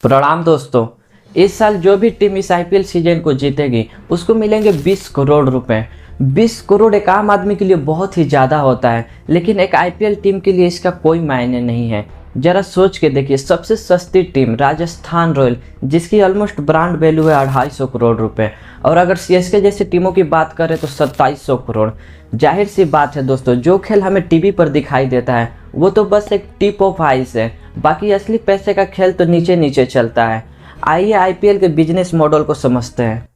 प्रणाम दोस्तों। इस साल जो भी टीम इस आईपीएल सीजन को जीतेगी उसको मिलेंगे 20 करोड़ रुपए। 20 करोड़ एक आम आदमी के लिए बहुत ही ज़्यादा होता है, लेकिन एक आईपीएल टीम के लिए इसका कोई मायने नहीं है। जरा सोच के देखिए, सबसे सस्ती टीम राजस्थान रॉयल, जिसकी ऑलमोस्ट ब्रांड वैल्यू है 250 करोड़ रुपए, और अगर सीएसके जैसी टीमों की बात करें तो 2700 करोड़। जाहिर सी बात है दोस्तों, जो खेल हमें टीवी पर दिखाई देता है वो तो बस एक टिप ऑफ आइस है, बाकी असली पैसे का खेल तो नीचे नीचे चलता है। आइए आईपीएल के बिजनेस मॉडल को समझते हैं।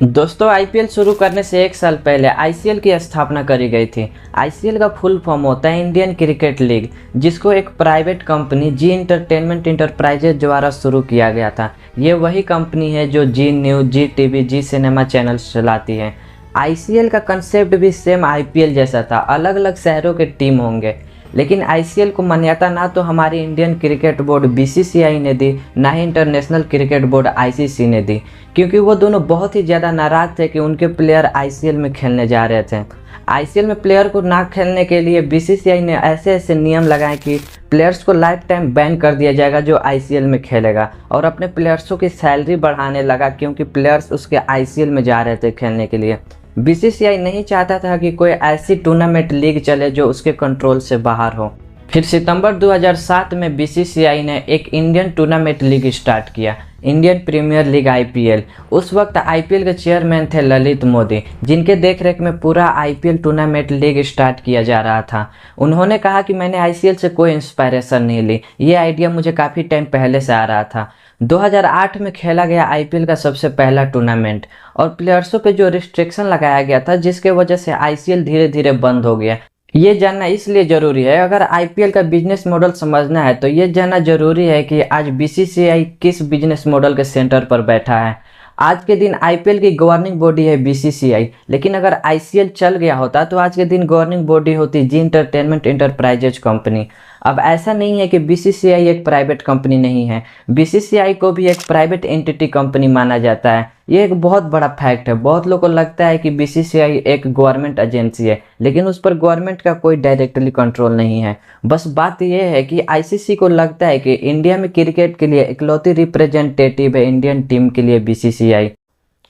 दोस्तों, आईपीएल शुरू करने से एक साल पहले आईसीएल की स्थापना करी गई थी। आईसीएल का फुल फॉर्म होता है इंडियन क्रिकेट लीग, जिसको एक प्राइवेट कंपनी जी एंटरटेनमेंट इंटरप्राइजेज द्वारा शुरू किया गया था। ये वही कंपनी है जो जी न्यूज़, जी टीवी, जी सिनेमा चैनल्स चलाती है। आईसीएल का कंसेप्ट भी सेम आईपीएल जैसा था, अलग अलग शहरों के टीम होंगे, लेकिन आईसीएल को मान्यता ना तो हमारी इंडियन क्रिकेट बोर्ड बीसीसीआई ने दी, ना ही इंटरनेशनल क्रिकेट बोर्ड आईसीसी ने दी, क्योंकि वो दोनों बहुत ही ज़्यादा नाराज़ थे कि उनके प्लेयर आईसीएल में खेलने जा रहे थे। आईसीएल में प्लेयर को ना खेलने के लिए बीसीसीआई ने ऐसे ऐसे नियम लगाए कि प्लेयर्स को लाइफ टाइम बैन कर दिया जाएगा जो आईसीएल में खेलेगा, और अपने प्लेयर्सों की सैलरी बढ़ाने लगा क्योंकि प्लेयर्स उसके आईसीएल में जा रहे थे खेलने के लिए। बीसीसीआई नहीं चाहता था कि कोई ऐसी टूर्नामेंट लीग चले जो उसके कंट्रोल से बाहर हो। फिर सितंबर 2007 में बीसीसीआई ने एक इंडियन टूर्नामेंट लीग स्टार्ट किया, इंडियन प्रीमियर लीग आईपीएल। उस वक्त आईपीएल के चेयरमैन थे ललित मोदी, जिनके देखरेख में पूरा आईपीएल टूर्नामेंट लीग स्टार्ट किया जा रहा था। उन्होंने कहा कि मैंने आईसीएल से कोई इंस्पायरेशन नहीं ली, ये आइडिया मुझे काफ़ी टाइम पहले से आ रहा था। 2008 में खेला गया आईपीएल का सबसे पहला टूर्नामेंट, और प्लेयर्सों पे जो रिस्ट्रिक्शन लगाया गया था जिसके वजह से आईसीएल धीरे धीरे बंद हो गया। ये जानना इसलिए ज़रूरी है, अगर आईपीएल का बिजनेस मॉडल समझना है तो ये जानना ज़रूरी है कि आज बीसीसीआई किस बिजनेस मॉडल के सेंटर पर बैठा है। आज के दिन आईपीएल की गवर्निंग बॉडी है बीसीसीआई, लेकिन अगर आईसीएल चल गया होता तो आज के दिन गवर्निंग बॉडी होती जी एंटरटेनमेंट इंटरप्राइजेज कंपनी। अब ऐसा नहीं है कि बीसीसीआई एक प्राइवेट कंपनी नहीं है, बीसीसीआई को भी एक प्राइवेट एंटिटी कंपनी माना जाता है। ये एक बहुत बड़ा फैक्ट है। बहुत लोगों को लगता है कि बीसीसीआई एक गवर्नमेंट एजेंसी है, लेकिन उस पर गवर्नमेंट का कोई डायरेक्टली कंट्रोल नहीं है। बस बात यह है कि आईसीसी को लगता है कि इंडिया में क्रिकेट के लिए इकलौती रिप्रेजेंटेटिव है इंडियन टीम के लिए बीसीसीआई।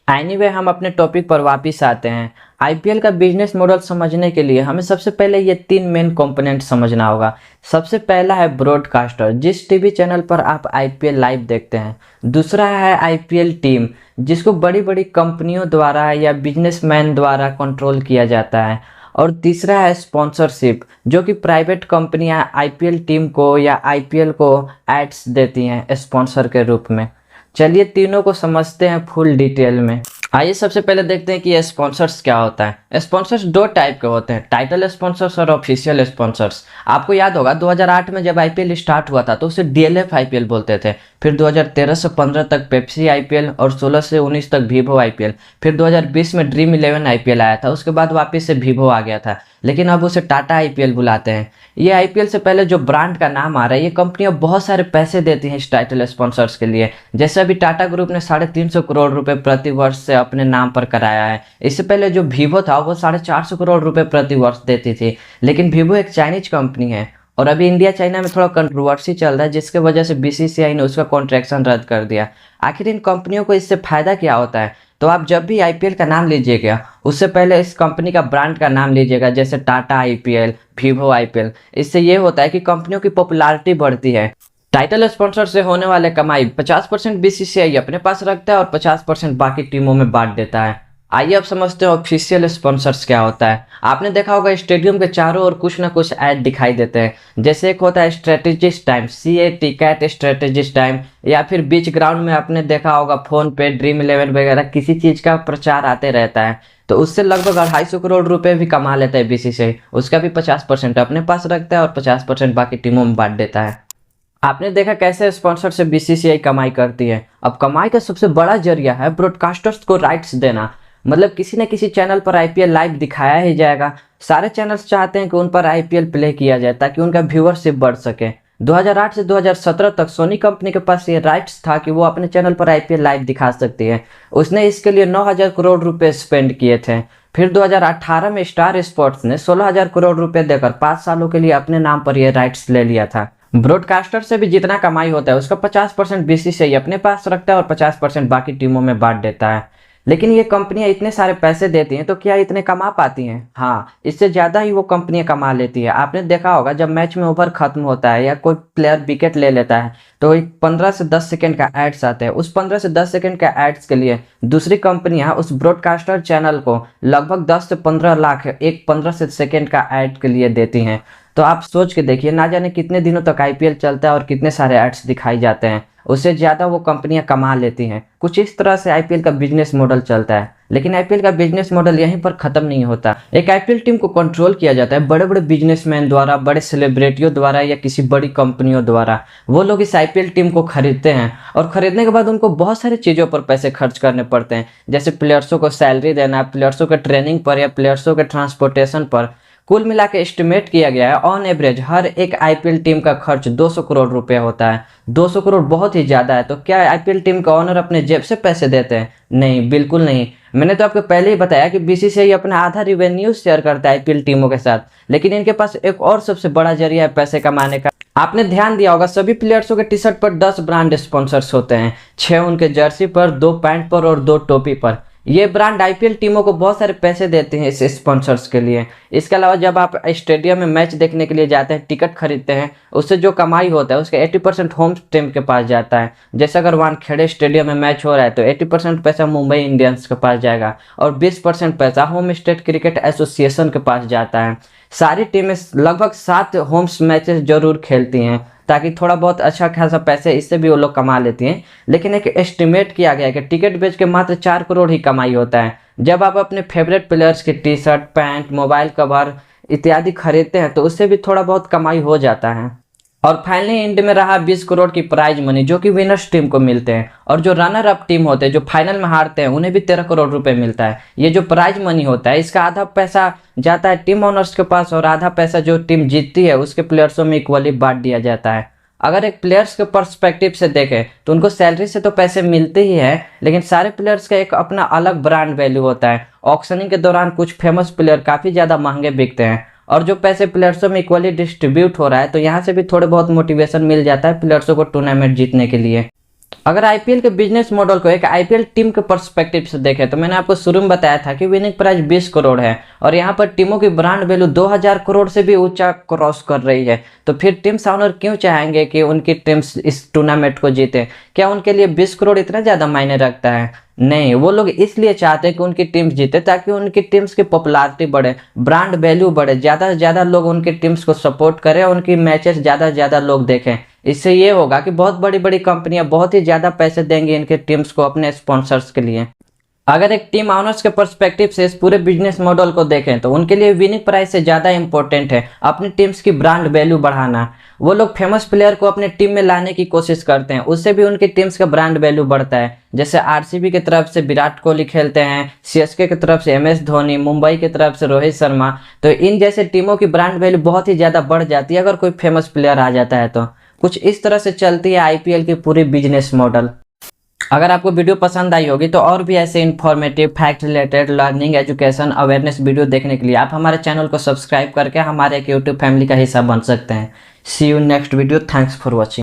एनीवे, हम अपने टॉपिक पर वापस आते हैं। आईपीएल का बिजनेस मॉडल समझने के लिए हमें सबसे पहले ये 3 मेन कंपोनेंट समझना होगा। सबसे पहला है ब्रॉडकास्टर, जिस टीवी चैनल पर आप आईपीएल लाइव देखते हैं। दूसरा है आईपीएल टीम, जिसको बड़ी बड़ी कंपनियों द्वारा या बिजनेसमैन द्वारा कंट्रोल किया जाता है। और तीसरा है स्पॉन्सरशिप, जो कि प्राइवेट कंपनियां आईपीएल टीम को या आईपीएल को एड्स देती हैं स्पॉन्सर के रूप में। चलिए तीनों को समझते हैं फुल डिटेल में। आइए सबसे पहले देखते हैं कि ये स्पॉन्सर्स क्या होता है। स्पॉन्सर्स 2 टाइप के होते हैं, टाइटल स्पॉन्सर्स और ऑफिशियल स्पॉन्सर्स। आपको याद होगा 2008 में जब आईपीएल स्टार्ट हुआ था तो उसे डीएलएफ आईपीएल बोलते थे। फिर 2013 से 15 तक पेप्सी आईपीएल, और 16 से 19 तक वीवो आईपीएल। फिर 2020 में ड्रीम 11 आईपीएल आया था, उसके बाद वापस से वीवो आ गया था, लेकिन अब उसे टाटा आईपीएल बुलाते हैं। ये आईपीएल से पहले जो ब्रांड का नाम आ रहा है, ये कंपनियां बहुत सारे पैसे देती हैं इस टाइटल स्पॉन्सर्स के लिए। जैसे अभी टाटा ग्रुप ने 350 करोड़ रुपए प्रति वर्ष से अपने नाम पर कराया है। इससे पहले जो वीवो था वो 450 करोड़ रुपए प्रति वर्ष देती थी, लेकिन वीवो एक चाइनीज कंपनी है और अभी इंडिया चाइना में थोड़ा कंट्रोवर्सी चल रहा है, जिसके वजह से बीसीसीआई ने उसका कॉन्ट्रैक्शन रद्द कर दिया। आखिर इन कंपनियों को इससे फायदा क्या होता है? तो आप जब भी आईपीएल का नाम लीजिएगा उससे पहले इस कंपनी का ब्रांड का नाम लीजिएगा, जैसे टाटा आईपीएल, वीवो आईपीएल। इससे ये होता है कि कंपनियों की पॉपुलैरिटी बढ़ती है। टाइटल स्पॉन्सर से होने वाले कमाई 50% बीसीसीआई अपने पास रखता है और 50% बाकी टीमों में बांट देता है। आइए अब समझते हैं ऑफिशियल स्पॉन्सर्स क्या होता है। आपने देखा होगा स्टेडियम के चारों ओर कुछ ना कुछ ऐड दिखाई देते हैं। जैसे एक होता है strategist time, CAT CAT strategist time, या फिर बीच ग्राउंड में आपने देखा होगा फोन पे, ड्रीम 11 वगैरह किसी चीज़ का प्रचार आते रहता है, तो उससे लगभग 250 करोड़ रुपए भी कमा लेता है बीसीसीआई। उसका भी 50% अपने पास रखता है और 50% बाकी टीमों में बांट देता है। आपने देखा कैसे स्पॉन्सर से बीसीसीआई कमाई करती है। अब कमाई का सबसे बड़ा जरिया है ब्रॉडकास्टर्स को राइट्स देना। मतलब किसी न किसी चैनल पर आईपीएल लाइव दिखाया ही जाएगा। सारे चैनल्स चाहते हैं कि उन पर आईपीएल प्ले किया जाए ताकि उनका व्यूअरशिप बढ़ सके। 2008 से 2017 तक सोनी कंपनी के पास ये राइट्स था कि वो अपने चैनल पर आईपीएल लाइव दिखा सकती है। उसने इसके लिए 9,000 करोड़ रुपए स्पेंड किए थे। फिर 2018 में स्टार स्पोर्ट्स ने 16,000 करोड़ रुपए देकर 5 सालों के लिए अपने नाम पर यह राइट्स ले लिया था। ब्रॉडकास्टर से भी जितना कमाई होता है उसका 50% बीसीसीआई अपने पास रखता है और 50% बाकी टीमों में बांट देता है। लेकिन ये कंपनियां इतने सारे पैसे देती हैं तो क्या इतने कमा पाती हैं? हाँ, इससे ज़्यादा ही वो कंपनियां कमा लेती है। आपने देखा होगा जब मैच में ओवर खत्म होता है या कोई प्लेयर विकेट ले लेता है तो एक 15 से 10 सेकंड का एड्स आते हैं। उस 15 से 10 सेकंड का एड्स के लिए दूसरी कंपनियां उस ब्रॉडकास्टर चैनल को लगभग 10 से 15 लाख एक 15 से सेकंड का एड के लिए देती हैं। तो आप सोच के देखिए, ना जाने कितने दिनों तक आईपीएल चलता है और कितने सारे एड्स दिखाई जाते हैं। उससे ज़्यादा वो कंपनियां कमा लेती हैं। कुछ इस तरह से आईपीएल का बिजनेस मॉडल चलता है। लेकिन आईपीएल का बिजनेस मॉडल यहीं पर ख़त्म नहीं होता। एक आईपीएल टीम को कंट्रोल किया जाता है बड़े बड़े बिजनेसमैन द्वारा, बड़े सेलिब्रिटियों द्वारा या किसी बड़ी कंपनियों द्वारा। वो लोग इस आईपीएल टीम को खरीदते हैं और खरीदने के बाद उनको बहुत सारी चीज़ों पर पैसे खर्च करने पड़ते हैं, जैसे प्लेयर्सों को सैलरी देना, प्लेयर्सों के ट्रेनिंग पर या प्लेयर्सों के ट्रांसपोर्टेशन पर। कुल मिला के एस्टिमेट किया गया है ऑन एवरेज हर एक आईपीएल टीम का खर्च 200 करोड़ रुपए होता है। 200 करोड़ बहुत ही ज़्यादा है। तो क्या आईपीएल टीम का ओनर अपने जेब से पैसे देते हैं? नहीं, बिल्कुल नहीं। मैंने तो आपको पहले ही बताया कि बीसीसीआई अपना आधा रिवेन्यू शेयर करता है आईपीएल टीमों के साथ। लेकिन इनके पास एक और सबसे बड़ा जरिया है पैसे कमाने का। आपने ध्यान दिया होगा सभी प्लेयर्सों के टी शर्ट पर 10 ब्रांड स्पॉन्सर्स होते हैं, 6 उनके जर्सी पर, 2 पैंट पर और 2 टोपी पर। ये ब्रांड आईपीएल टीमों को बहुत सारे पैसे देते हैं इस स्पॉन्सर्स के लिए। इसके अलावा जब आप स्टेडियम में मैच देखने के लिए जाते हैं, टिकट खरीदते हैं, उससे जो कमाई होता है उसके 80% होम टीम के पास जाता है। जैसे अगर वानखेड़े स्टेडियम में मैच हो रहा है तो 80% पैसा मुंबई इंडियंस के पास जाएगा और 20% पैसा होम स्टेट क्रिकेट एसोसिएशन के पास जाता है। सारी टीमें लगभग 7 होम मैचेस जरूर खेलती हैं ताकि थोड़ा बहुत अच्छा खासा पैसे इससे भी वो लोग कमा लेती हैं। लेकिन एक एस्टिमेट किया गया है कि टिकट बेच के मात्र 4 करोड़ ही कमाई होता है। जब आप अपने फेवरेट प्लेयर्स की T shirt, pant, mobile cover इत्यादि खरीदते हैं तो उससे भी थोड़ा बहुत कमाई हो जाता है। और फाइनली एंड में रहा 20 करोड़ की प्राइज मनी जो कि विनर्स टीम को मिलते हैं, और जो रनर अप टीम होते हैं जो फाइनल में हारते हैं उन्हें भी 13 करोड़ रुपए मिलता है। ये जो प्राइज मनी होता है इसका आधा पैसा जाता है टीम ओनर्स के पास और आधा पैसा जो टीम जीतती है उसके प्लेयर्सों में इक्वली बांट दिया जाता है। अगर एक प्लेयर्स के पर्सपेक्टिव से देखें तो उनको सैलरी से तो पैसे मिलते ही हैं, लेकिन सारे प्लेयर्स का एक अपना अलग ब्रांड वैल्यू होता है। ऑक्शनिंग के दौरान कुछ फेमस प्लेयर काफ़ी ज़्यादा महंगे बिकते हैं और जो पैसे प्लेयर्सों में इक्वली डिस्ट्रीब्यूट हो रहा है तो यहाँ से भी थोड़े बहुत मोटिवेशन मिल जाता है प्लेयर्सों को टूर्नामेंट जीतने के लिए। अगर आईपीएल के बिजनेस मॉडल को एक आईपीएल टीम के पर्सपेक्टिव से देखें तो मैंने आपको शुरू में बताया था कि विनिंग प्राइस 20 करोड़ है और यहाँ पर टीमों की ब्रांड वैल्यू 2000 करोड़ से भी ऊंचा क्रॉस कर रही है। तो फिर टीम्स ओनर क्यों चाहेंगे कि उनकी टीम्स इस टूर्नामेंट को जीते? क्या उनके लिए 20 करोड़ इतना ज़्यादा मायने रखता है? नहीं, वो लोग इसलिए चाहते हैं कि उनकी टीम्स जीते ताकि उनकी टीम्स की पॉपुलैरिटी बढ़े, ब्रांड वैल्यू बढ़े, ज़्यादा से ज़्यादा लोग उनकी टीम्स को सपोर्ट करें, उनकी मैचेस ज़्यादा से ज़्यादा लोग देखें। इससे ये होगा कि बहुत बड़ी बड़ी कंपनियां बहुत ही ज़्यादा पैसे देंगी इनके टीम्स को अपने स्पॉन्सर्स के लिए। अगर एक टीम ओनर्स के पर्सपेक्टिव से इस पूरे बिजनेस मॉडल को देखें तो उनके लिए विनिंग प्राइस से ज़्यादा इंपॉर्टेंट है अपनी टीम्स की ब्रांड वैल्यू बढ़ाना। वो लोग फेमस प्लेयर को अपने टीम में लाने की कोशिश करते हैं, उससे भी उनकी टीम्स का ब्रांड वैल्यू बढ़ता है। जैसे आरसीबी की तरफ से विराट कोहली खेलते हैं, सीएसके की तरफ से एमएस धोनी, मुंबई की तरफ से रोहित शर्मा। तो इन जैसे टीमों की ब्रांड वैल्यू बहुत ही ज़्यादा बढ़ जाती है अगर कोई फेमस प्लेयर आ जाता है। तो कुछ इस तरह से चलती है आईपीएल की पूरी बिजनेस मॉडल। अगर आपको वीडियो पसंद आई होगी तो और भी ऐसे informative, fact related, learning, education, awareness video देखने के लिए आप हमारे चैनल को सब्सक्राइब करके हमारे एक यूट्यूब फैमिली का हिस्सा बन सकते हैं। See you next video. Thanks for watching.